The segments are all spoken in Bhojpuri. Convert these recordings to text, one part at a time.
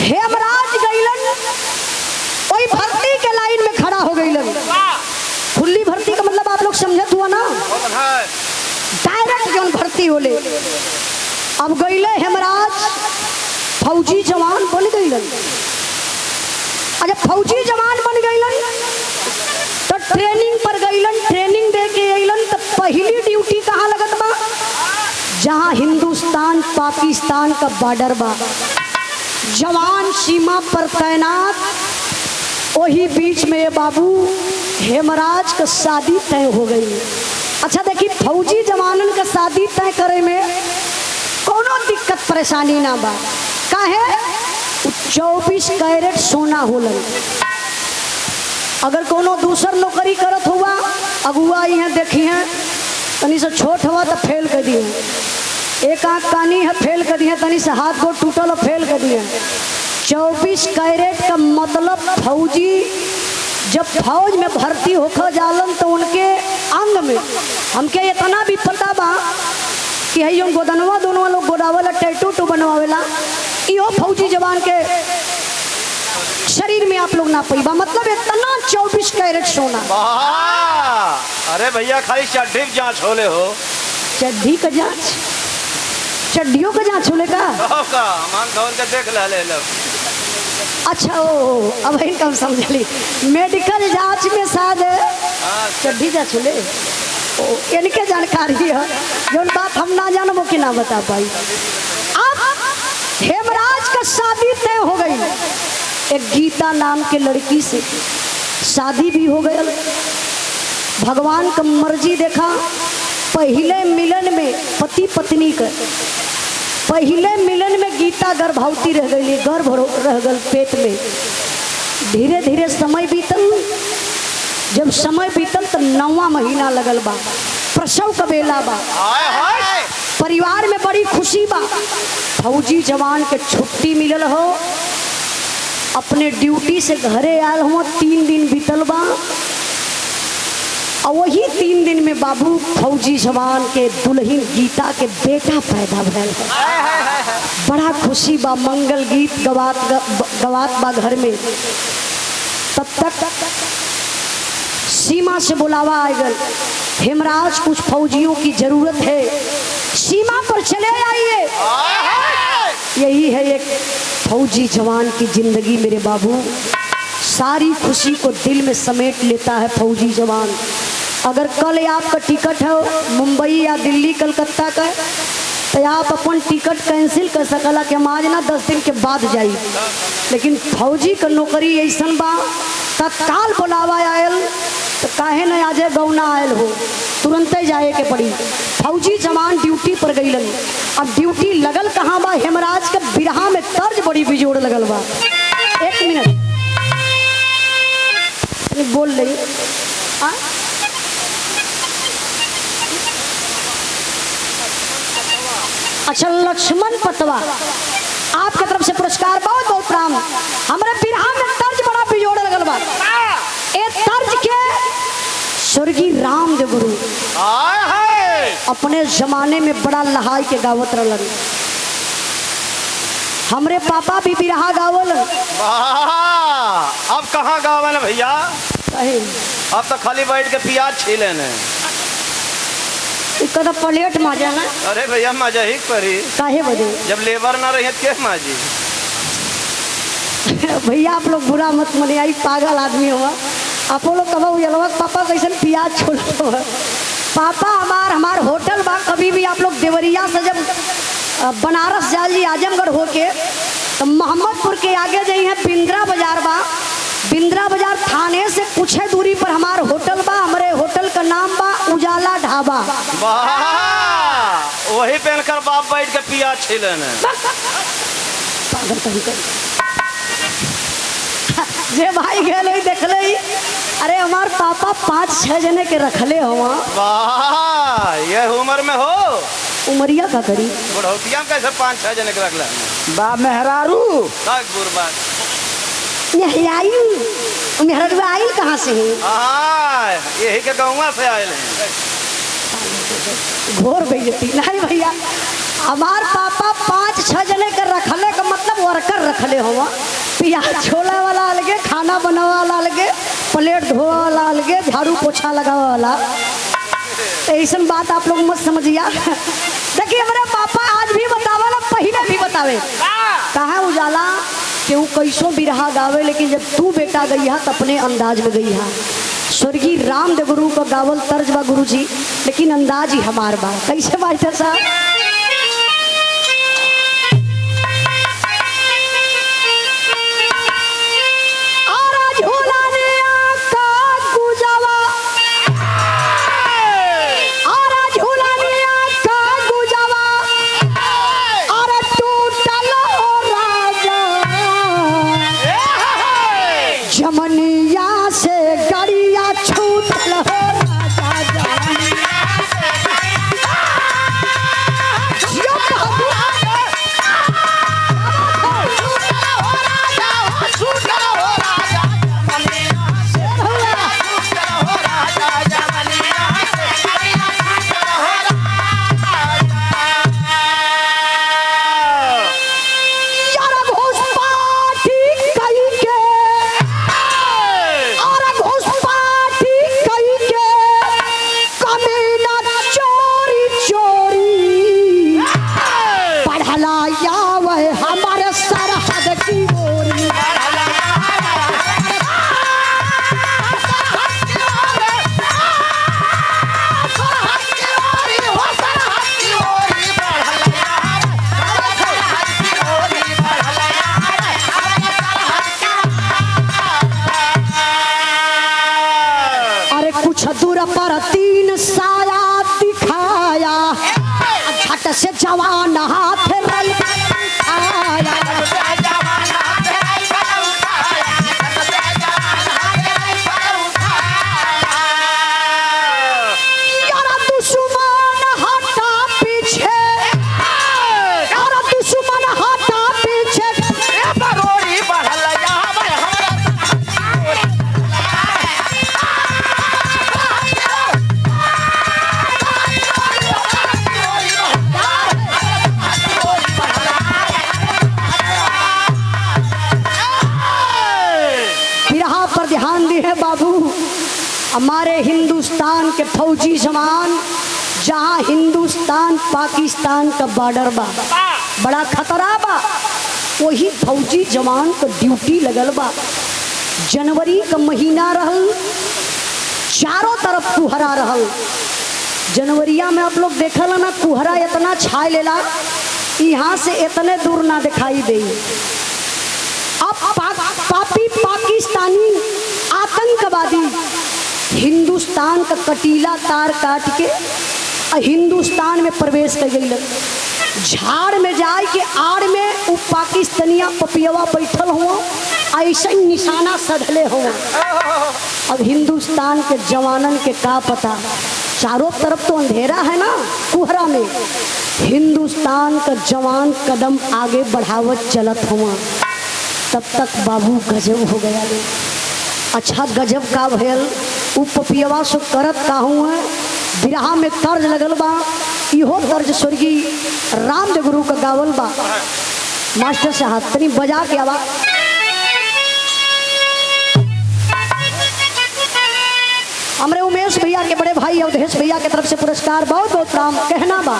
हेमराज गईलन कोई भर्ती के लाइन में खड़ा हो गईलन। खुली भर्ती का मतलब आप लोग समझत हुआ ना, डायरेक्ट जौन भर्ती होले। अब गईले हेमराज फौजी जवान बन गईलन। जब फौजी जवान बन गईलन तो ट्रेनिंग पर गईलन, ट्रेनिंग दे के अइलन। तो पहली ड्यूटी कहाँ लगत बा? जहाँ हिंदुस्तान पाकिस्तान का बॉर्डर बा, जवान सीमा पर तैनात। वही बीच में बाबू हेमराज का शादी तय हो गई। अच्छा देखिए, फौजी जवानन का शादी तय करे में कोनो दिक्कत परेशानी ना बा। काहे? 24 कैरेट सोना होलन। अगर कोनो दूसर नौकरी करत हुआ, अगुआ यहाँ देखी है तनी से छोट हुआ तो फेल कर दिए, एक आँख कानी है फेल कर दिए, तनी से हाथ गोड़ टूटल हो फेल कर दिए। 24 कैरेट का मतलब फौजी जब फौज में भर्ती होकर जालन तो उनके अंग में, हमके इतना भी पता बा कि है यूँ गोदनवा दोनों लोग गोदावला टैटू टू बनवावेला, इहो फौजी जवान के शरीर में आप लोग ना पैबा। मतलब इतना 24 कैरेट सोना। अरे भैया खाली चड्ढी की जांच होले हो। चड्ढी का जांच? चड्ढियों का जांच होले का? देख ले लो। अच्छा ओ अब इनका समझली, मेडिकल जांच में शायद चड्ढी जांच होले। इनके जानकारी है, जो बात हम ना जानो वो कि ना बता पाई। अब हेमराज का शादी तय हो गई, एक गीता नाम के लड़की से शादी भी हो गई। भगवान का मर्जी देखा, पहले मिलन में पति पत्नी का पहले मिलन में गीता गर्भवती रह गई, गर्भ रह गल पेट में। धीरे धीरे समय बीतल, जब समय बीतल तो 9वां महीना लगल बा, प्रसव का बेला बा। परिवार में बड़ी खुशी बा। फौजी जवान के छुट्टी मिलल हो, अपने ड्यूटी से घरे आयल हो, 3 दिन बीतल बा। और वही 3 दिन में बाबू फौजी जवान के दुल्हन गीता के बेटा पैदा भैल। बड़ा खुशी बा, मंगल गीत गवात बा घर में। तब तक सीमा से बुलावा आ गया, हेमराज कुछ फौजियों की जरूरत है, सीमा पर चले आइए। यही है एक फौजी जवान की जिंदगी मेरे बाबू। सारी खुशी को दिल में समेट लेता है फौजी जवान। अगर कल आपका टिकट है मुंबई या दिल्ली कलकत्ता का, तो आप अपन टिकट कैंसिल कर सकला कि हम आज ना 10 दिन के बाद जाई। लेकिन फौजी का नौकरी ऐसन बा, तत्काल बुलावा आयल तो काहे न आजे गौना आयल हो, तुरंत जाए के पड़ी। फौजी जवान ड्यूटी पर गईलन। अब ड्यूटी लगल कहाँ बा? हेमराज के बिरहा में तर्ज बड़ी बिजोड़ लगल बा। 1 मिनट बोल रही। अच्छा, लक्ष्मण पतवा आपके तरफ से पुरस्कार, बहुत बहुत प्रणाम। हमारे बिरहा में तर्ज बड़ा बिजोड़ लगल बा। ए तर्ज के स्वर्गीय रामदेव गुरु अपने जमाने में बड़ा लहाई के गावत रहलन। हमरे पापा भी बिरहा गावल। अब कहाँ गावल भैया? अब तो खाली बैठ के प्याज छीले ने। कदा प्लेट माजा ना? अरे भैया मजा ही परी। काहे बजे? जब लेबर ना रही के माजी। भैया आप लोग बुरा मत मनिए, आई पागल आदमी हुआ। आप लोग कहो यलवा पापा कैसे प्याज छोड़ दो। पापा हमार होटल बा। कभी भी आप लोग देवरिया से जब बनारस जाली आजमगढ़ होके तो मोहम्मदपुर के आगे जाई है बिंद्रा बाजार बा। बिंद्रा बाजार थाने से कुछ दूरी पर हमार होटल बा। हमारे होटल का नाम बा उजाला ढाबा। वही पहनकर बाप बैठ के प्याज छीले ने। जे भाई गए देख ले, अरे हमार पापा 5-6 जने के रखले हो। ये उम्र में हो? उमरिया का करी बुढ़ौतिया कैसे 5-6 जने के रखले? बा मेहरारू मेहरारू आइल कहाँ से है? यही के गाँव से आये हैं। घोर बेइज्जती नहीं भैया। हमार पापा 5-6 जने के रखले का मतलब वर्कर रखले। रखले हुआ, प्याज छोला वाला अलगे, खाना बनावा वाला अलगे, प्लेट धोवा वाला अलगे, झाड़ू पोछा लगावा वाला। ऐसा बात आप लोग मत समझिया। देखिए हमारे पापा आज भी बतावला, पहले भी बतावे कहा उजाला कि वो कैसो बिरहा गावे, लेकिन जब तू बेटा गई है तो अपने अंदाज में गई है। स्वर्गीय रामदेव गुरु का गावल तर्ज बा गुरु जी, लेकिन अंदाज ही हमार बा। कैसे मास्टर साहब? जमनिया से गड़िया छूटल हो राजा, पर तीन साया दिखाया, झट से जवान हाथ आया। यारा दुश्मन हटा पीछे, यारा दुश्मन हटा पीछे, ध्यान दिए बाबू। हमारे हिंदुस्तान के फौजी जवान, जहाँ हिंदुस्तान पाकिस्तान का बॉर्डर बा, बड़ा खतरा बा, वही फौजी जवान का ड्यूटी लगल बा। जनवरी का महीना रहल, चारों तरफ कुहरा रहल। जनवरिया में आप लोग देखल ना, कुहरा इतना छाए लेला, यहाँ से इतने दूर ना दिखाई दे। अब पापी पाकिस्तानी आतंकवादी हिंदुस्तान का कटीला तार काट के हिंदुस्तान में प्रवेश कर गई। झाड़ में जाए के आड़ में वो पाकिस्तानिया पपियवा बैठल हुआ, ऐसा निशाना सधले हुआ। अब हिंदुस्तान के जवानन के का पता, चारों तरफ तो अंधेरा है ना कुहरा में। हिंदुस्तान का जवान कदम आगे बढ़ावत चलत हुआ, तब तक बाबू गजब हो गया। अच्छा गजब का भयल, उ पपियवा सो करत काहू है, बिरहा में तर्ज लगल बा। इहो तर्ज स्वर्गीय रामदेव गुरु का गावल बा। मास्टर साहब तनी बजा के आवा। हमरे उमेश भैया के बड़े भाई अवधेश भैया के तरफ से पुरस्कार, बहुत बहुत राम कहना बा।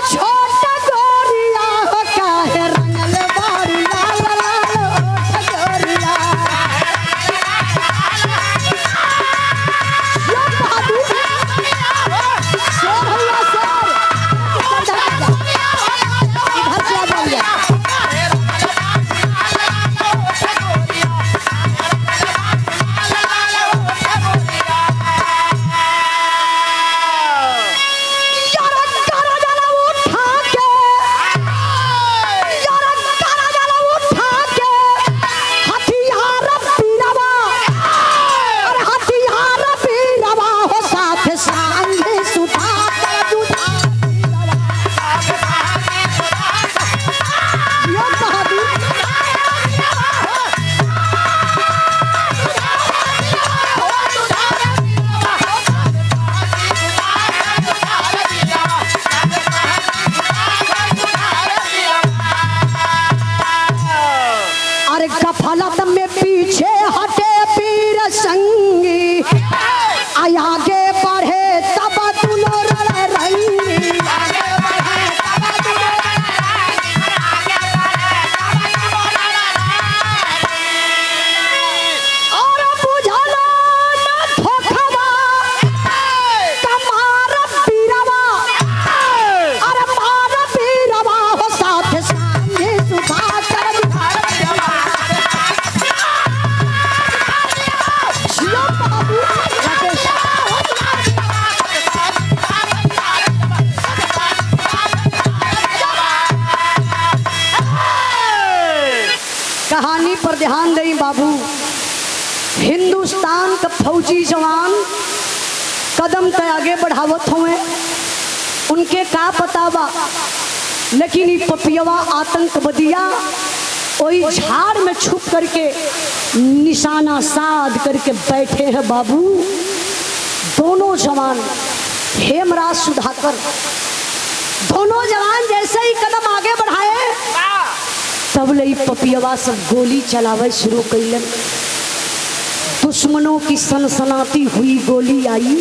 छोटा गोरिया हो काहे रंगल बाड़ी लाल। पर ध्यान दें बाबू। हिंदुस्तान का फौजी जवान कदम तय आगे बढ़ावत हुए, उनके का पता बा, लेकिन ये पपियवा आतंकवादिया वही झाड़ में छुप करके निशाना साध करके बैठे हैं बाबू। दोनों जवान हेमराज सुधाकर, दोनों जवान जैसे ही कदम आगे बढ़ाए तब लई पपियवा सब गोली चलावे शुरू कैलन। दुश्मनों की सनसनाती हुई गोली आई,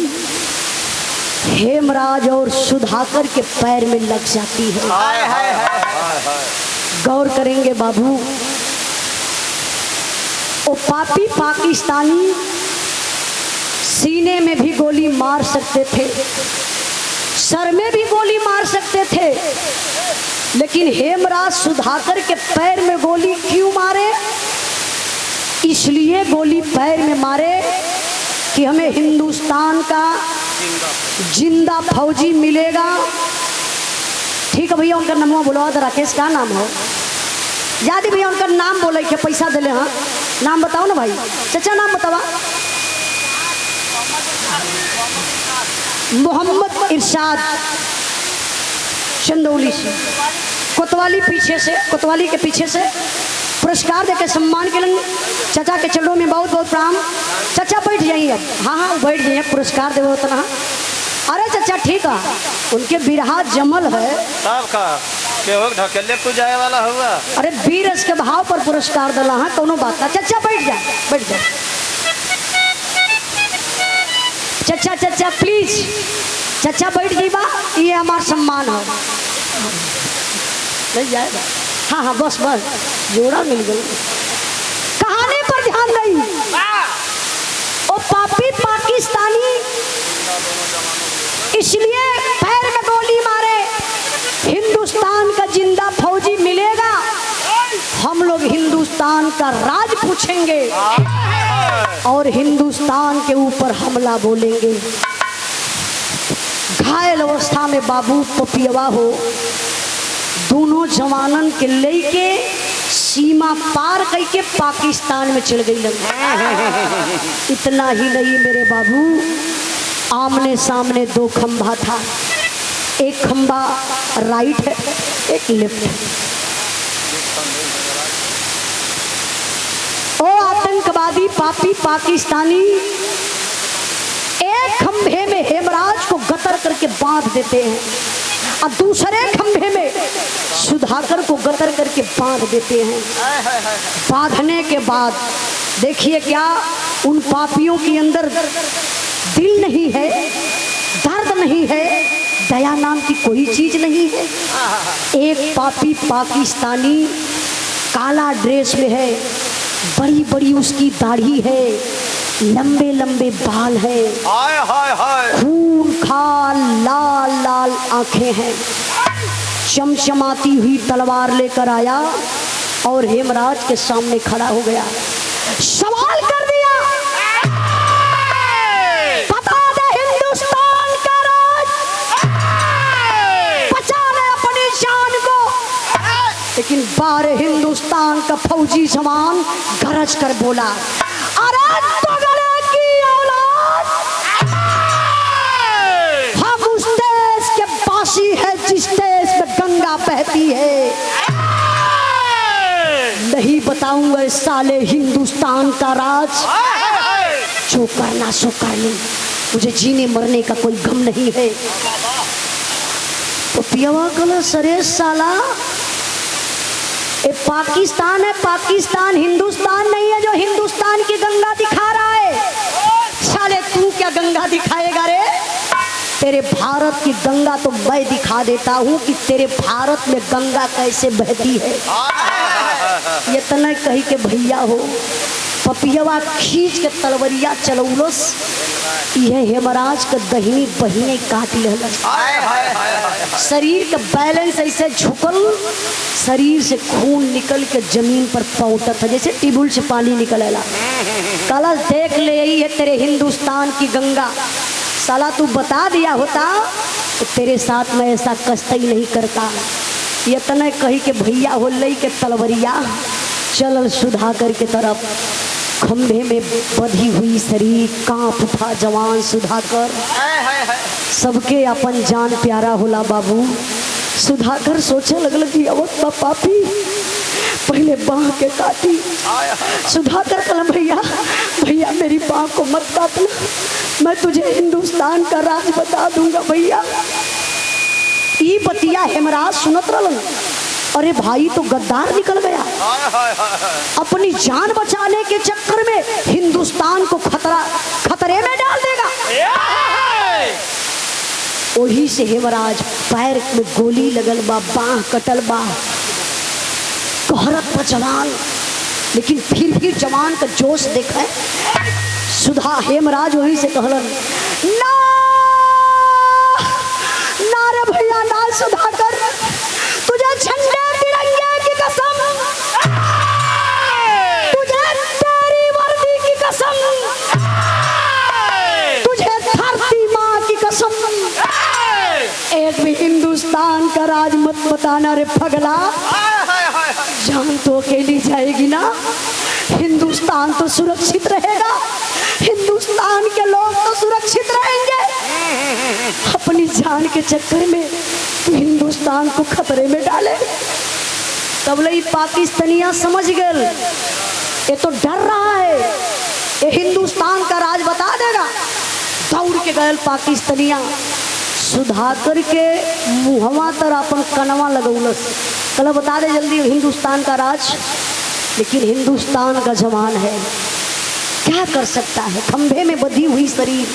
हेमराज और सुधाकर के पैर में लग जाती है। गौर करेंगे बाबू, वो पापी पाकिस्तानी सीने में भी गोली मार सकते थे, सर में भी गोली मार सकते थे, लेकिन हेमराज सुधाकर के पैर में गोली क्यों मारे? इसलिए गोली पैर में मारे कि हमें हिंदुस्तान का जिंदा फौजी मिलेगा। ठीक है भैया, उनका नाम बोलो। राकेश का नाम हो याद भैया, उनका नाम बोले के पैसा दिले। हाँ नाम बताओ ना भाई, चाचा नाम बतावा। मोहम्मद इरशाद चंदौली से, कोतवाली पीछे से, कोतवाली के पीछे से पुरस्कार देकर सम्मान के लिए चाचा के चरणों में बहुत बहुत प्रणाम। चाचा बैठ जाइए अब। हाँ हाँ बैठ जाइए, पुरस्कार देवो उतना। अरे चाचा ठीक है, उनके बिरहा जमल है साहब का के हो ढकेले को जाए वाला हुआ। अरे वीरस के भाव पर पुरस्कार दिला है, कोनो बात ना। चाचा बैठ जाए, बैठ जाए चाचा, चाचा प्लीज चाचा बैठ जाइबा, ये हमारा सम्मान है। नहीं जाएगा। हाँ हाँ बस बस जोड़ा मिल गई। कहानी पर ध्यान नहीं, ओ पापी पाकिस्तानी इसलिए पैर में गोली मारे, हिंदुस्तान का जिंदा फौजी मिलेगा, हम लोग हिंदुस्तान का राज पूछेंगे और हिंदुस्तान के ऊपर हमला बोलेंगे। घायल अवस्था में बाबू पपियवा हो दोनों जवानन के लेके सीमा पार करके पाकिस्तान में चल गई लग। इतना ही नहीं मेरे बाबू, आमने सामने दो खंभा था, एक खंभा राइट है एक लेफ्ट है। ओ आतंकवादी पापी पाकिस्तानी एक खंभे में हेमराज को गतर करके बांध देते हैं और दूसरे खंभे में सुधाकर को गतर करके बांध देते हैं। बांधने के बाद देखिए क्या उन पापियों के अंदर दिल नहीं है, दर्द नहीं है, दया नाम की कोई चीज नहीं है। एक पापी पाकिस्तानी काला ड्रेस में है, बड़ी बड़ी उसकी दाढ़ी है, लंबे लंबे बाल है, खून खाल लाल लाल आंखें हैं, चमचमाती हुई तलवार लेकर आया और हेमराज के सामने खड़ा हो गया। सवाल कर दिया, बता दे हिंदुस्तान का राज, बचा ले अपनी जान को। लेकिन बारे हिंदुस्तान का फौजी जवान गरज कर बोला, अरे तगड़े की औलाद, हम उस देश के वासी है जिस देश में गंगा बहती है। नहीं बताऊंगा साले हिंदुस्तान का राज, जो करना सो कर ले, मुझे जीने मरने का कोई गम नहीं है। तो पियावा कल सरे साला, ये पाकिस्तान है, पाकिस्तान हिंदुस्तान नहीं है जो हिंदुस्तान की गंगा दिखा रहा है। साले तू क्या गंगा दिखाएगा रे? तेरे भारत की गंगा तो मैं दिखा देता हूँ कि तेरे भारत में गंगा कैसे बहती है। ये तना कही के भैया हो पपियवा खींच के तलवरिया चलौलस, यह हेमराज का दहिनी बहिने काट लेलस। शरीर का बैलेंस ऐसे झुकल, शरीर से खून निकल के जमीन पर पौटत है जैसे टिबुल से पानी निकलेला। कल देख ले, यही है तेरे हिंदुस्तान की गंगा। साला तू बता दिया होता तो तेरे साथ में ऐसा कष्ट ही नहीं करता। ये तना कही के भैया हो लई के तलवरिया चलल सुधाकर के तरफ, खंभे में बधी हुई शरीर, कांप उठा जवान सुधाकर। सबके अपन जान प्यारा होला बाबू। सुधाकर सोचे लगल कि अवत पापी पहले बाह के काटी। सुधाकर कल भैया भैया मेरी बाह को मत काटना, मैं तुझे हिंदुस्तान का राज बता दूंगा भैया। ई बतिया हेमराज सुनत रहलन। अरे भाई तो गद्दार निकल गया, अपनी जान बचाने के चक्कर में हिंदुस्तान को खतरे में डाल देगा। वही से हेमराज पैर में गोली लगल बा, बाह कटल बा, कहरत पर जवान, लेकिन फिर भी जवान का जोश देखे। सुधा हेमराज वहीं से कहलन, ना ना रे भैया ना सुधाकर, तुझे झंडे तिरंगे की कसम, तुझे तेरी वर्दी की कसम, तुझे धरती माँ की कसम, एक भी हिंदुस्तान का राज मत बताना रे पगला। जान तो अकेली जाएगी ना, हिंदुस्तान तो सुरक्षित रहेगा, हिंदुस्तान के लोग तो सुरक्षित रहेंगे। अपनी जान के चक्कर में तो हिंदुस्तान को खतरे में डाले। तब लई पाकिस्तानिया समझ गए ये तो डर रहा है, ये हिंदुस्तान का राज बता देगा। दौड़ के गए पाकिस्तानिया, सुधाकर के मुहवा तर अपन कनवा लगौलस, कल बता दे जल्दी हिंदुस्तान का राज। लेकिन हिंदुस्तान का जवान है, क्या कर सकता है, खंभे में बधी हुई शरीर,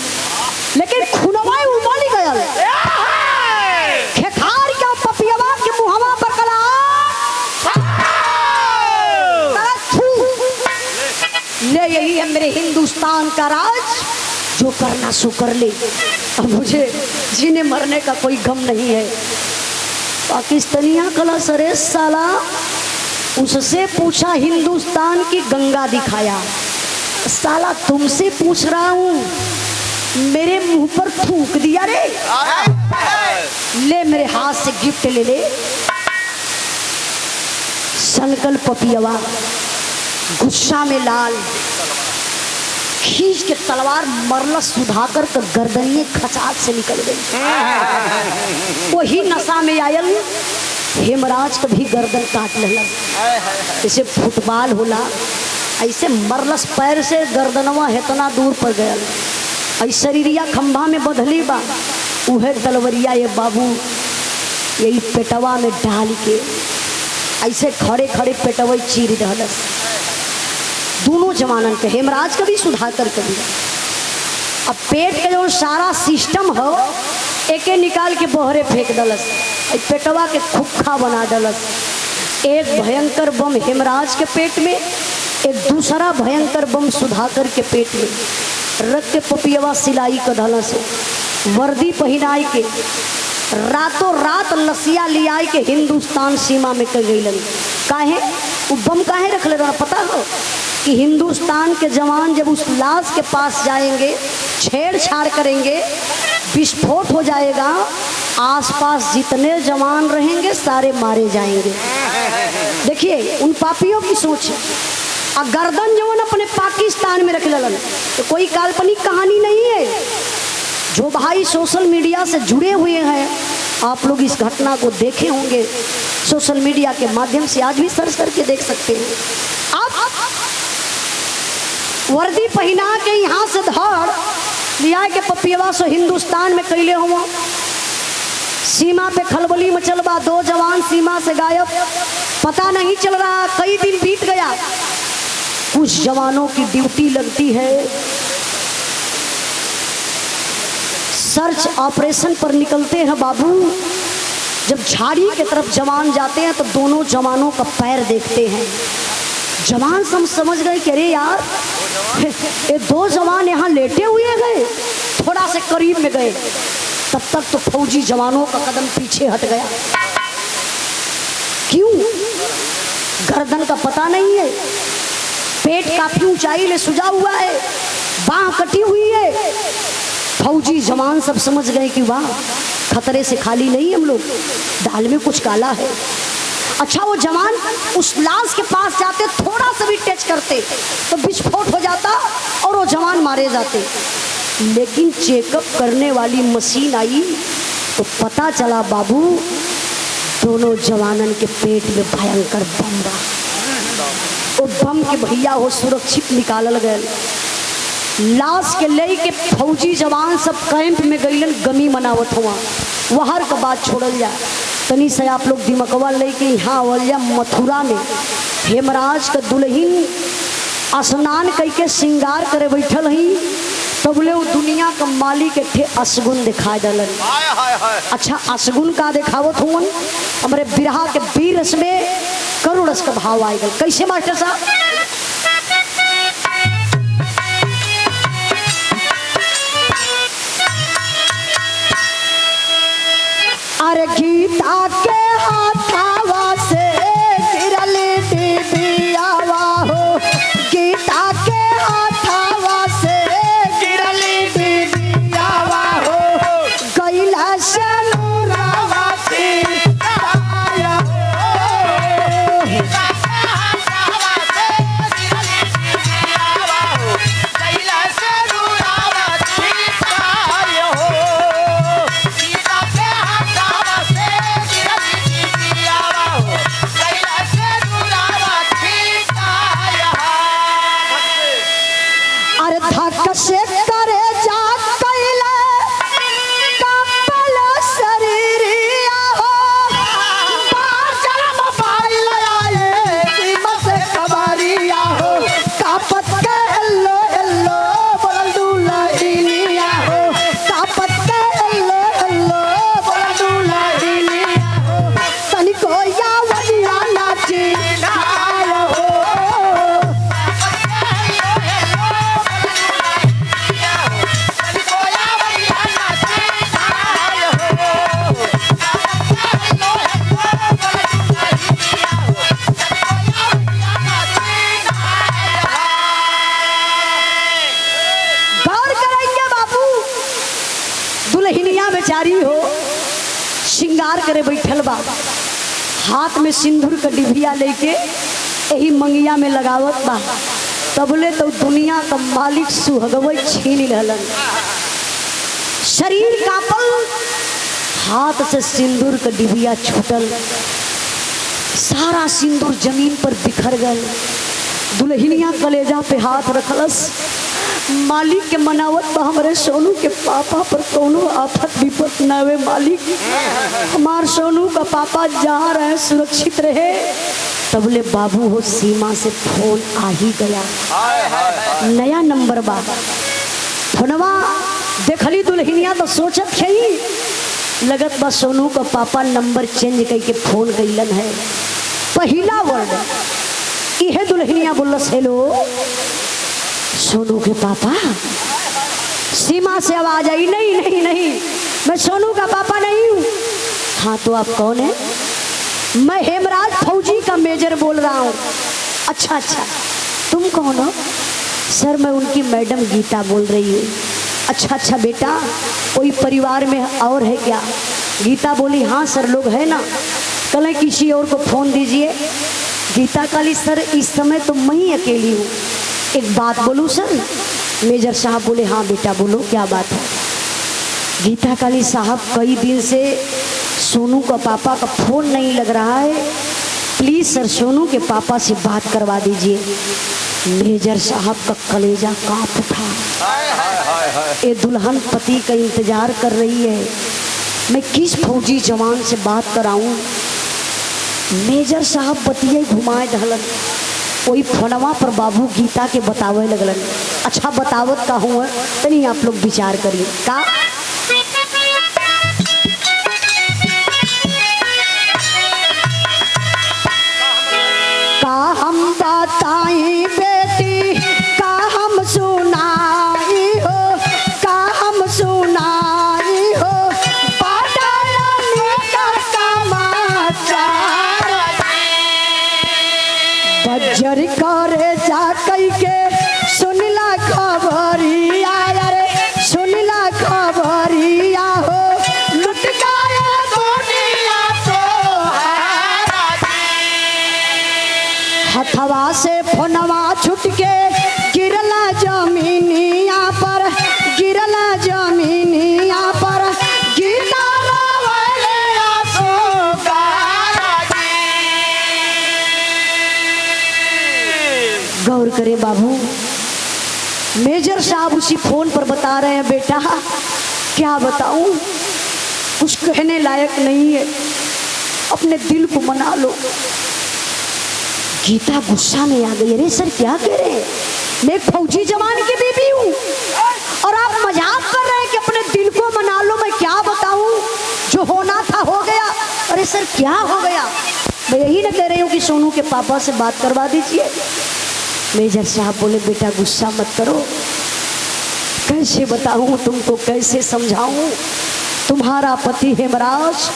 लेकिन खुनवा उबाली गया। खेखार का पपियवा के मुहवा पर कला ले, यही है मेरे हिंदुस्तान का राज, जो करना सो कर ले, अब मुझे जीने मरने का कोई गम नहीं है। पाकिस्तानिया कला सरे साला, उससे पूछा हिंदुस्तान की गंगा दिखाया। साला तुमसे पूछ रहा हूँ, मेरे मुंह पर थूक दिया रे। ले मेरे हाथ से गिफ्ट ले ले। संकल्प पपियवा गुस्सा में लाल, खींच के तलवार मरला सुधाकर का गर्दनिए खचात से निकल गई। वही नशा में आयल हेमराज का भी गर्दन काट लेला। जैसे फुटबॉल होला ऐसे मरलस पैर से गर्दनवा इतना दूर पर गया। ऐ शरीरिया खंभा में बधली बा, उहे तलवरिया ये बाबू यही पेटवा में डाल के ऐसे खड़े खड़े पेटवा चीर दहलस। दोनों जवानन के, हेमराज का भी सुधाकर का भी। अब पेट के जो सारा सिस्टम हो एके निकाल के बहरे फेंक दलस, पेटवा के खुखा बना दलस। एक भयंकर बम हेमराज के पेट में, एक दूसरा भयंकर बम सुधाकर के पेट में। रख के पपियवा सिलाई का धलस, वर्दी पहनाई के रातों रात लसिया लियाई के हिंदुस्तान सीमा में कर गई। काहे वो बम काहे रख ले रहा पता हो कि हिंदुस्तान के जवान जब उस लाश के पास जाएंगे, छेड़छाड़ करेंगे, विस्फोट हो जाएगा, आसपास जितने जवान रहेंगे सारे मारे जाएंगे। देखिए उन पापियों की सोच। और गर्दन जवान अपने पाकिस्तान में रख लेलन, तो कोई काल्पनिक कहानी नहीं है। जो भाई सोशल मीडिया से जुड़े हुए हैं, आप लोग इस घटना को देखे होंगे सोशल मीडिया के माध्यम से, आज भी सर्च करके देख सकते हैं। आप वर्दी पहना के यहाँ से धड़ लिया के पपियवा से हिंदुस्तान में कैले हुआ। सीमा पे खलबली मचल बा, 2 जवान सीमा से गायब, पता नहीं चल रहा। कई दिन बीत गया, कुछ जवानों की ड्यूटी लगती है, सर्च ऑपरेशन पर निकलते हैं बाबू। जब झाड़ी की तरफ जवान जाते हैं तो दोनों जवानों का पैर देखते हैं। जवान समझ गए कि अरे यार ये 2 जवान यहाँ लेटे हुए गए। थोड़ा से करीब में गए, तब तक तो फौजी जवानों का कदम पीछे हट गया। क्यों? गर्दन का पता नहीं है, पेट काफी ऊंचाई ले सुजा हुआ है, बाह कटी हुई है। फौजी जवान सब समझ गए कि वाह खतरे से खाली नहीं हम लोग, दाल में कुछ काला है। अच्छा वो जवान उस लाश के पास जाते, थोड़ा सा भी टच करते तो विस्फोट हो जाता और वो जवान मारे जाते। लेकिन चेकअप करने वाली मशीन आई तो पता चला बाबू दोनों जवानन के पेट में भयंकर बम बा। वो बम के भैया हो सुरक्षित निकालल गए। लाश के ले के फौजी जवान सब कैंप में गईलन, गमी मनावत हुआ। वहर का बात छोड़ल जाए तनी से आप लोग दिमकवा ले के यहाँ आवल जा मथुरा में हेमराज का दुल्हन स्नान करके श्रृंगार करे बैठल ही तो बोले वो दुनिया का मालिक के असगुन दिखा दलन। अच्छा असगुन का दिखावत हुआ हमारे बिरहा के वीर रस में करुण रस का भाव आए गल। कैसे मास्टर साहब? अरे गीता के हाथावा से गिरल डिबियावा हो, गीता के हाथावा से गिरल डिबियावा हो, गैला से नूरावा से आया हो, गीता के हाथावा से गिरल डिबियावा हो, गैला से नूरावा से आया हो, गीता के हाथावा से गिरल डिबियावा हो, गैला से नूरावा से आया हो। अरे धक से करे जा कैला कपल शरीरिया हो, बाहर चला मोबाइल आए सीमा से कबारिया हो, कापत के हेलो हेलो बोल दुल्हनिया हो, कापत के हेलो हेलो बोल दुल्हनिया हो, तनिको या वनिया नाची आया हो, गौर करेंगे बाबू। दुल्हनिया बेचारी हो श्रृंगार करे बैठल बा, हाथ में सिंदूर का डिबिया लेके यही मंगिया में लगावत बा। तबले तो दुनिया का मालिक सुहगवे छीन रहलन। शरीर कांपल, हाथ से सिंदूर का डिबिया छूटल, सारा सिंदूर जमीन पर बिखर गल। दुल्हनिया कलेजा पे हाथ रखलस, मालिक के मनावत बा हमारे सोनू के पापा पर कोनो आफत विपत न आवे। मालिक हमार सोनू का पापा जहाँ रहे सुरक्षित रहे। तबले बाबू हो सीमा से फोन आ ही गया, नया नंबर बा। फोनवा देखली दुल्हनिया तो सोचत खई लगत बा सोनू का पापा नंबर चेंज करके फोन कैलन है। पहला वर्ड इहे दुल्हनिया बोलस हेलो सोनू के पापा। सीमा से आवाज आई नहीं नहीं नहीं मैं सोनू का पापा नहीं हूँ। हाँ तो आप कौन है? मैं हेमराज फौजी का मेजर बोल रहा हूँ। अच्छा अच्छा तुम कौन हो? सर मैं उनकी मैडम गीता बोल रही हूँ। अच्छा अच्छा बेटा कोई परिवार में और है क्या? गीता बोली हाँ सर लोग है ना। कल किसी और को फोन दीजिए। गीता काली सर इस समय तो मैं ही अकेली हूँ, एक बात बोलूँ सर? मेजर साहब बोले हाँ बेटा बोलो क्या बात है? गीता काली साहब कई दिन से सोनू का पापा का फोन नहीं लग रहा है, प्लीज़ सर सोनू के पापा से बात करवा दीजिए। मेजर साहब का कलेजा कांप उठा। ये दुल्हन पति का इंतजार कर रही है, मैं किस फौजी जवान से बात कराऊं? मेजर साहब बतिये घुमाए ढलन, कोई फोनवा पर बाबू गीता के बतावे लगलन। अच्छा बतावत का हुआ तनी आप लोग विचार करिए का? हम बताई बेटी का हम सुनाई हो, का हम सुनाई हो का समाचार। बजर करे जा कई के सुनला खबरिया रे सुनला खबरिया हो लुट गए दुनिया तो के गिरला जमीनिया पर, गिरला जमीनिया पर गीता रोवले अशोकारा जी। गौर करें बाबू, मेजर साहब उसी फोन पर बता रहे हैं बेटा क्या बताऊं, कुछ कहने लायक नहीं है, अपने दिल को मना लो। गीता गुस्सा में आ गई, अरे सर क्या कह रहे हैं, मैं एक फौजी जवान की बीबी हूँ और आप मजाक कर रहे हैं कि अपने दिल को मना लो। मैं क्या बताऊं, जो होना था हो गया। अरे सर क्या हो गया, मैं यही ना कह रही हूँ कि सोनू के पापा से बात करवा दीजिए। मेजर साहब बोले बेटा गुस्सा मत करो, कैसे बताऊं तुमको, कैसे समझाऊं, तुम्हारा पति हेमराज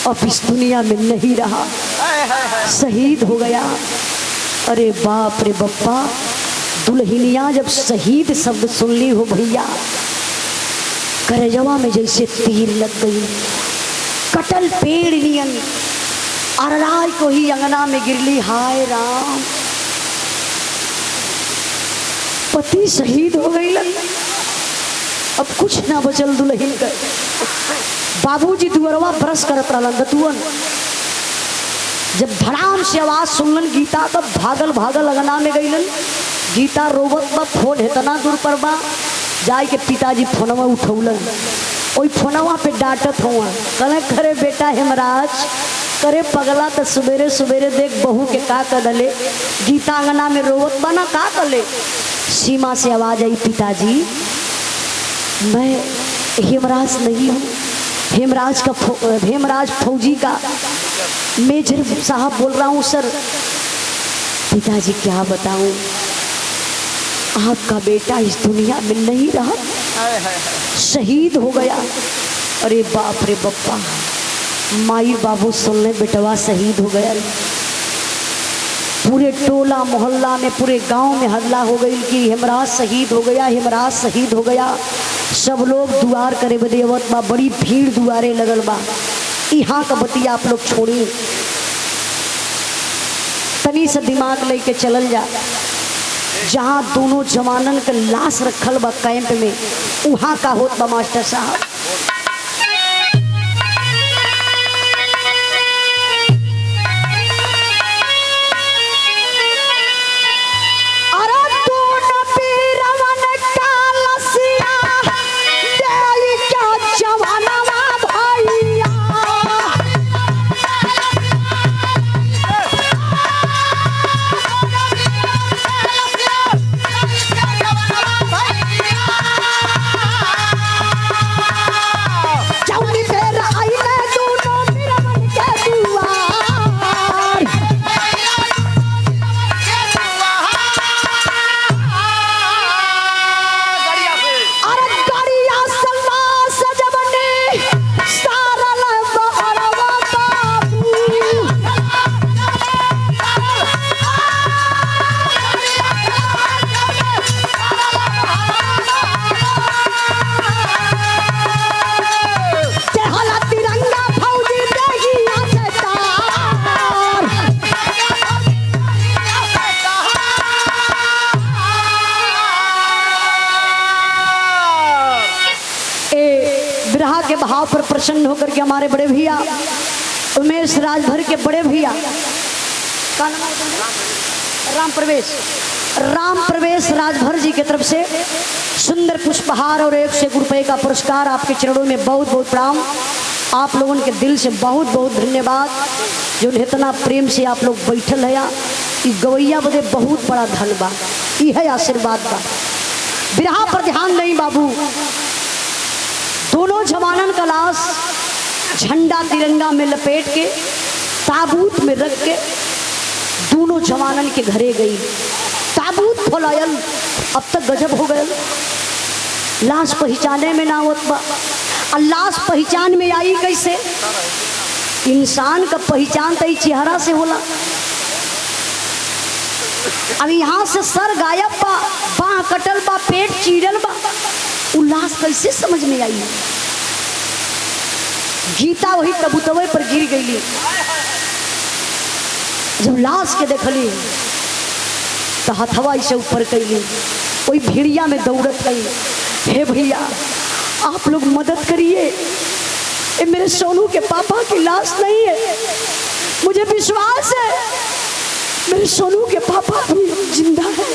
अब इस दुनिया में नहीं रहा, शहीद हो गया। अरे बाप रे बप्पा, दुल्हनिया जब शहीद शब्द सुन ली हो भैया, करेजवा में जैसे तीर लग गई, कटल पेड़ नियन अरराज को ही अंगना में गिरली। हाय राम, पति शहीद हो गई, अब कुछ ना बचल दुल्हन का। बाबूजी दुअरवा ब्रश करत रहलन दतुअन, जब धड़ाम से आवाज सुनलन गीता तब भागल भागल अंगना में गईलन। गीता रोवत बा, फोन इतना दूर पर बा, जाय के पिताजी फोनवा उठौलन, ओई फोनवा पे डांटत हुआ, कहले करे बेटा हेमराज, करे पगला तो सवेरे सवेरे देख बहू के का कर डले, गीता अंगना में रोवत बना का कर ले। सीमा से आवाज आई, पिताजी मैं हेमराज नहीं हूँ, हेमराज फौजी का मेजर साहब बोल रहा हूँ सर। पिताजी क्या बताऊं, आपका बेटा इस दुनिया में नहीं रहा, शहीद हो गया। अरे बाप रे बप्पा, माई बाबू सुन ले बेटवा शहीद हो गया। पूरे टोला मोहल्ला में, पूरे गांव में हल्ला हो गई कि हेमराज शहीद हो गया, हेमराज शहीद हो गया। सब लोग दुआर करे बदे आवत बा, बड़ी भीड़ दुआरे लगल बा। यहाँ का बतिया आप लोग छोड़ी, तनी से दिमाग लेके चलल जा, जहाँ दोनों जवानन का लाश रखल बा कैंप में, वहाँ का होत बा मास्टर साहब। के भाव पर प्रसन्न होकर के हमारे बड़े भैया उमेश राजभर के बड़े भैया राम प्रवेश राजभर जी की तरफ से सुंदर पुष्पहार और 101 रुपए का पुरस्कार आपके चरणों में बहुत बहुत प्रणाम। आप लोगों के दिल से बहुत बहुत धन्यवाद जो इतना प्रेम से आप लोग बैठल है। ये गवैया बदे बहुत बड़ा धन बा, यह आशीर्वाद बा। बिरहा पर ध्यान नहीं बाबू, दोनों जवानन का लाश झंडा तिरंगा में लपेट के ताबूत में रख के दोनों जवानन के घरे गई। ताबूत खोलायल, अब तक गजब हो गया, लाश पहचाने में ना होत बा। और लाश पहचान में आई कैसे? इंसान का पहचान तो चेहरा से होला। अब यहाँ से सर गायब बा, बाह कटल बा, पेट चीरल बा, वो लाश कैसे समझ में आई? गीता वही तबूतवे पर गिर गई। जब लाश के देखली तो हथवा इसे ऊपर कैली, कोई भिड़िया में दौड़त गई। हे भैया आप लोग मदद करिए, ये मेरे सोनू के पापा की लाश नहीं है, मुझे विश्वास है मेरे सोनू के पापा भी जिंदा है।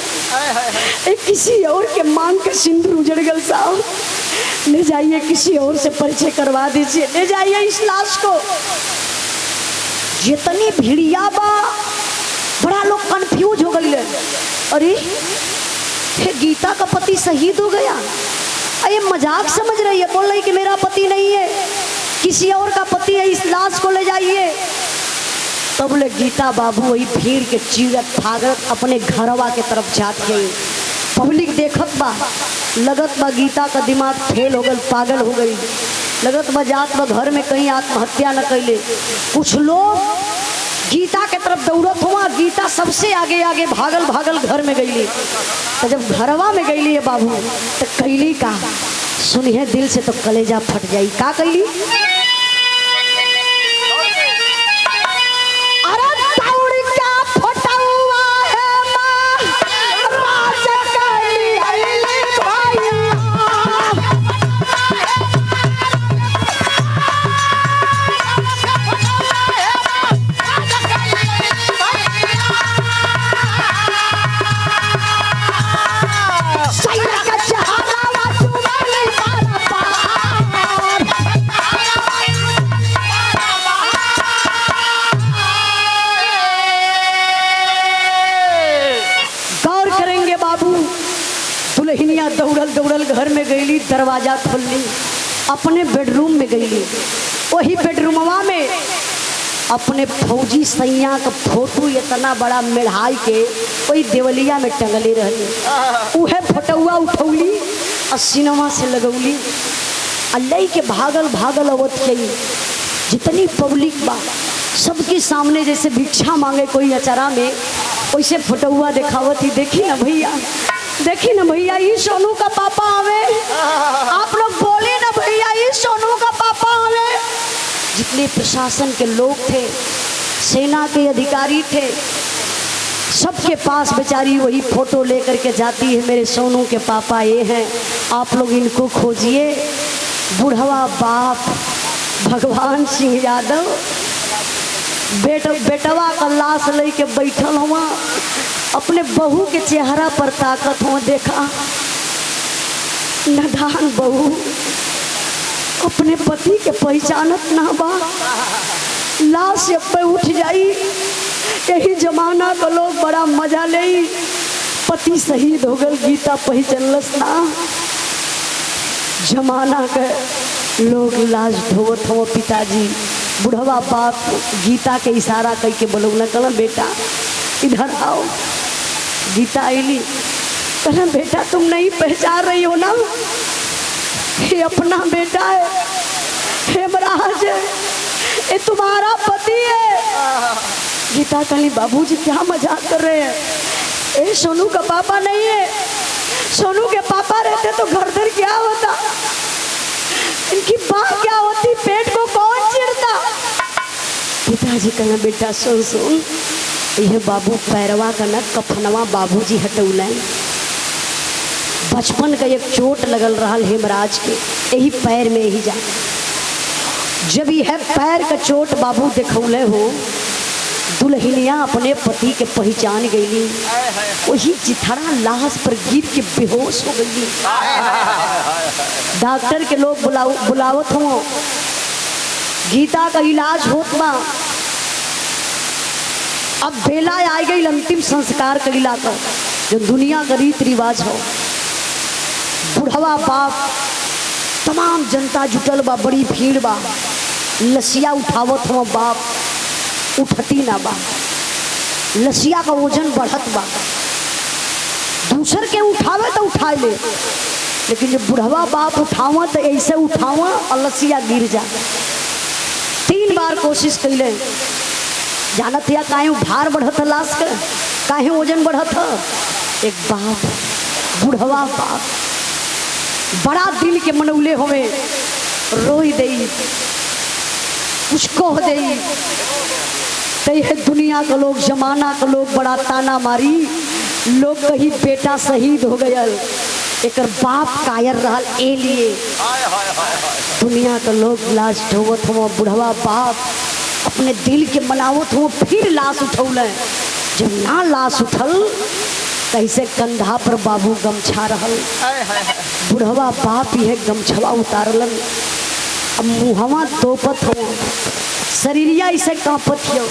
एक किसी और के मांग का सिंदूर उजड़ गल साहब, ले जाइए किसी और से परिचय करवा दीजिए, ले जाइए इस लाश को। जितनी भिड़िया बा बड़ा लोग कंफ्यूज हो गए। अरे हे गीता का पति शहीद हो गया, ये मजाक समझ रही है, बोल रही कि मेरा पति नहीं है, किसी और का पति है, इस लाश को ले जाइए। तब ले गीता बाबू वही भीड़ के चीरत भागत अपने घरवा के तरफ जात गई। पब्लिक देखत बा, लगत बा गीता का दिमाग फेल हो गई, पागल हो गई, लगत बा जात बा घर में कहीं आत्महत्या न कैले। कुछ लोग गीता के तरफ दौड़त हुआ, गीता सबसे आगे आगे भागल भागल घर में गईली। तो जब घरवा में गईली है बाबू तो कैली का सुनिए दिल से तो कलेजा फट जाई। का कैली? दौड़ल दौड़ल घर में गईली, दरवाजा खोलली, अपने बेडरूम में गईली। वही बेडरूमवा में अपने फौजी सैया का फोटो इतना बड़ा मेढ़ाई के वही देवलिया में टंगले रहली। उहे फोटोआ उठौली और सिनेमा से लगौली, अल्लाह के भागल भागल अवत गई। जितनी पब्लिक बा सबके सामने जैसे भिक्षा मांगे कोई अचारा में, वैसे फोटोआ दिखावत ही। देखी ना भैया, देखी ना भैया, ये सोनू का पापा आवे, आप लोग बोले ना भैया ये सोनू का पापा आवे। जितने प्रशासन के लोग थे, सेना के अधिकारी थे, सबके पास बेचारी वही फोटो लेकर के जाती है, मेरे सोनू के पापा ये हैं, आप लोग इनको खोजिए। बुढ़वा बाप भगवान सिंह यादव बेटवा का लाश लेके बैठल हुआ, अपने बहू के चेहरा पर ताकत हो। देखा नदान बहू अपने पति के पहचानत ना बा, लाश से पे उठ जाई। यही जमाना का लोग बड़ा मजा ले, पति शहीद हो गल, गीता पहचानलस ना। जमाना के लोग लाश ढोवत हो। पिताजी बुढ़वा बाप गीता के इशारा करके बोलौना, कहला बेटा इधर आओ। गीता आईली, कहला बेटा तुम नहीं पहचान रही हो ना, ये अपना बेटा है, हेमराज है, ये तुम्हारा पति है। गीता कहली बाबूजी क्या मजाक कर रहे हैं, ये सोनू का पापा नहीं है, सोनू के पापा रहते तो घर घर क्या होता, इनकी बात क्या होती, पेट को कौन चिरता। पिताजी कहना बेटा सुन सुन, यह बाबू पैरवा का न कफनवा बाबूजी हटौलन। बचपन का एक चोट लगल रहा हेमराज के, यही पैर में ही जा। जब यह पैर का चोट बाबू देखौले हो, दुल्हनिया अपने पति के पहचान गईली, वही चिथड़ा लाश पर गिर के बेहोश हो गई। डॉक्टर के लोग बुलावत हो, गीता का इलाज होत बा। अब बेला आ गई अंतिम संस्कार करीला का, जो दुनिया का रीत रिवाज हो। बुढ़वा बाप, तमाम जनता जुटल बा, बड़ी भीड़ बा, लसिया उठावत हो बाप, उठती ना बा, लसिया का वजन बढ़त बा। दूसर के उठावे तो उठा ले, लेकिन जब बुढ़वा बाप उठावा तो ऐसे उठावा और लसिया गिर जा। 3 बार कोशिश कैले, जानत या काहे भार बढ़त लाश के, काहे वजन बढ़त। एक बाप, बुढ़वा बाप बड़ा दिल के मनौले होवे, रोई दई, कुछ कह दई, कही है दुनिया का लोग, जमाना का लोग बड़ा ताना मारी, लोग कही बेटा शहीद हो गयल, एक बाप कायर रहा ए लिए। दुनिया का लोग लाश ढोवत हो, बुढ़वा बाप अपने दिल के मनावत हो, फिर लाश उठौल। जब ना लाश उठल कैसे कंधा पर बाबू गमछा रहल, बुढ़वा बाप ही है गमछवा उतारलन। अब मुहवा तोपत हो, शरीरिया इसे कांपत हो,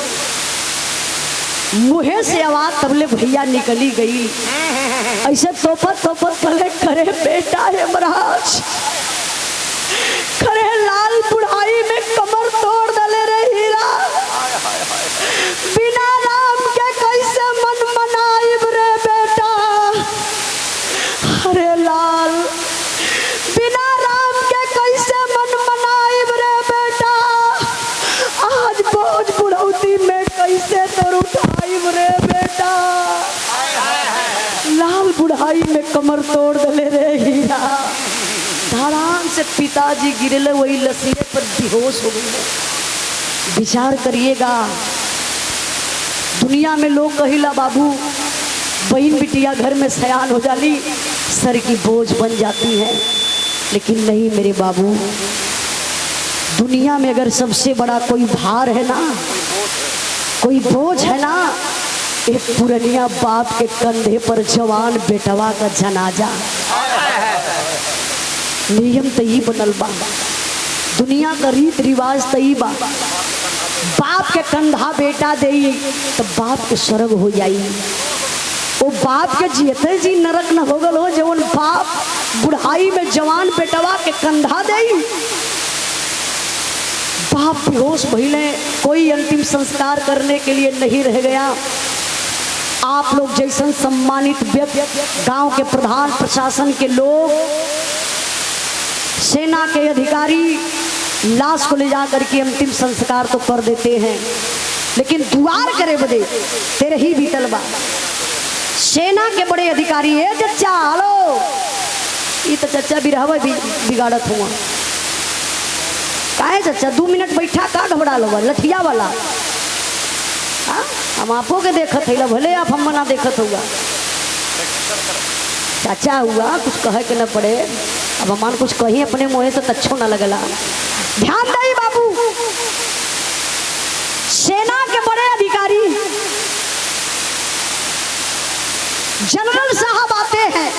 मुहे से आवाज तबले भैया निकली गई। ऐसे तोपत तोपत पहले करे बेटा है महाराज, करे लाल बुढ़ाई में कमर तोड़ दले रे हीरा, बिना राम के कैसे मन मनाइब रे बेटा। अरे लाल बिना राम के कैसे मन मनाइब रे बेटा, आज बोझ बुढ़ौती में कैसे तोर उठाइब रे बेटा। लाल बुढ़ाई में कमर तोड़ दले रे हीरा। धड़ाम से पिताजी गिरले वही लसीरे पर बेहोश हो गए। विचार करिएगा, दुनिया में लोग कहिला बाबू बहन बिटिया घर में सयान हो जाली, सर की बोझ बन जाती है, लेकिन नहीं मेरे बाबू, दुनिया में अगर सबसे बड़ा कोई भार है ना, कोई बोझ है ना, एक पुरनिया बाप के कंधे पर जवान बेटवा का जनाजा। नियम तई बनल बा, दुनिया का रीत रिवाज तई बा, बाप के कंधा बेटा दे तो बाप के स्वर्ग हो जाई। वो बाप के जियते जी नरक न हो गल हो, जवन बाप बुढ़ाई में जवान बेटवा के कंधा दे। बाप बेहोश भइले, कोई अंतिम संस्कार करने के लिए नहीं रह गया। आप लोग जैसन सम्मानित व्यक्ति, गांव के प्रधान, प्रशासन के लोग, सेना के अधिकारी लाश को ले जाकर के अंतिम संस्कार तो कर देते हैं, लेकिन दुआर करे बदे तेरे ही बीतल बा। सेना के बड़े अधिकारी है चचा, हेलो, ये तो चचा बिरहवा बिगाड़त हुआ। काहे चचा 2 मिनट बैठा का घबरा लो, लठिया वाला। हाँ, हम आपो के देखत है, भले आप हम ना देखत होगा। चाचा हुआ कुछ कहे के न पड़े, अब हमान कुछ कहीं अपने मुँह से तच्छो ना लगला। ध्यान दे बाबू, सेना के बड़े अधिकारी जनरल साहब आते हैं,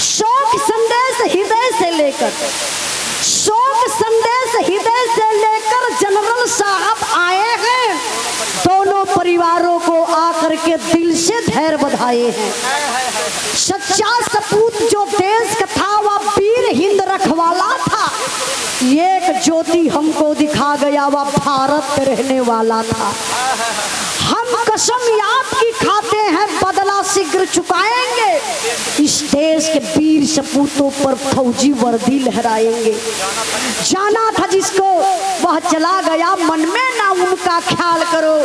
शोक संदेश हृदय से लेकर, शोक संदेश हृदय से लेकर जनरल साहब आए हैं। दोनों परिवारों को आकर के दिल से धैर्य बधाए हैं। सच्चा सपूत जो देश का था वह वीर हिंद रखवाला था, एक ज्योति हमको दिखा गया वह भारत रहने वाला था। हम कसम याद की खाते हैं, बदला शीघ्र चुकाएंगे, इस देश के वीर सपूतों पर फौजी वर्दी लहराएंगे। जाना था जिसको वह चला गया, मन में ना उनका ख्याल करो,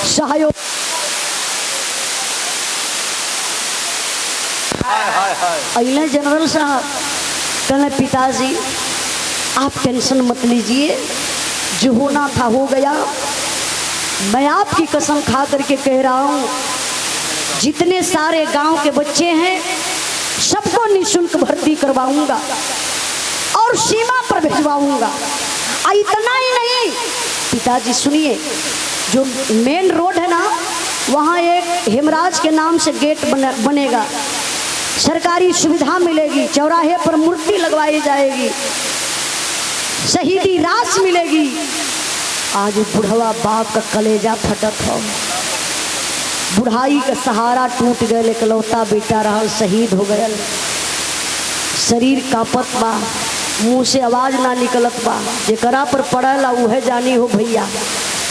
सहयोग। अगले जनरल साहब कहने पिताजी आप टेंशन मत लीजिए, जो होना था हो गया। मैं आपकी कसम खा करके कह रहा हूँ, जितने सारे गांव के बच्चे हैं सबको निःशुल्क भर्ती करवाऊंगा और सीमा पर भिजवाऊंगा। इतना ही नहीं पिताजी सुनिए, जो मेन रोड है ना, वहाँ एक हेमराज के नाम से गेट बनेगा, सरकारी सुविधा मिलेगी, चौराहे पर मूर्ति लगवाई जाएगी, शहीदी रास मिलेगी। आज बुढ़वा बाप का कलेजा फटत हो, बुढ़ाई का सहारा टूट गए, इकलौता बेटा रहा शहीद हो गए, शरीर कांपत बा, मुँह से आवाज ना निकलत बा, जेकरा पर पड़ला उहे जानी हो भैया।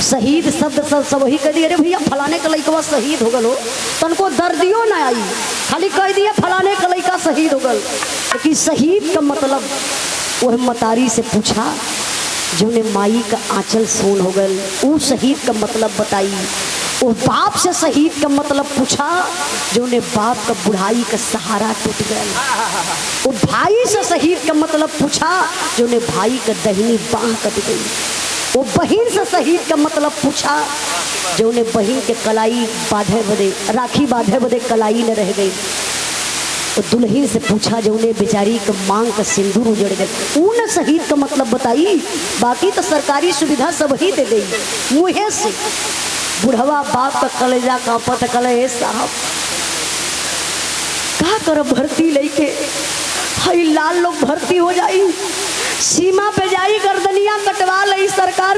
शहीद शब्द सब वही कह दिए, अरे भैया फलाने का लड़का शहीद हो गल हो, तनको दर्दियों ना आई, खाली कह दिए फलाने का लड़का शहीद हो गल। लेकिन शहीद का मतलब वह मतारी से पूछा जो ने माई का आंचल सोन हो गल, वो शहीद का मतलब बताई। वो बाप से शहीद का मतलब पूछा जो ने बाप का बुढ़ाई का सहारा टूट गया। वो भाई से शहीद का मतलब पूछा जो ने भाई का दहिनी बाह कट गई। वो बहन से शहीद का मतलब पूछा, जो उन्हें बहन के कलाई बांधे बदे, राखी बांधे बदे कलाई न रह गई। तो दुल्हन से पूछा, जो उन्हें बेचारी के मांग का सिंदूर उजड़ गए, उन शहीद का मतलब बताई। बाकी तो सरकारी सुविधा सब ही दे गई मुँहे से। बुढ़वा बाप का कलेजा कांपत, कले साहब का कर भर्ती लेके हई लाल लोग भर्ती हो जाई, सीमा पे जाई, गर्दनिया कटवा लई सरकार।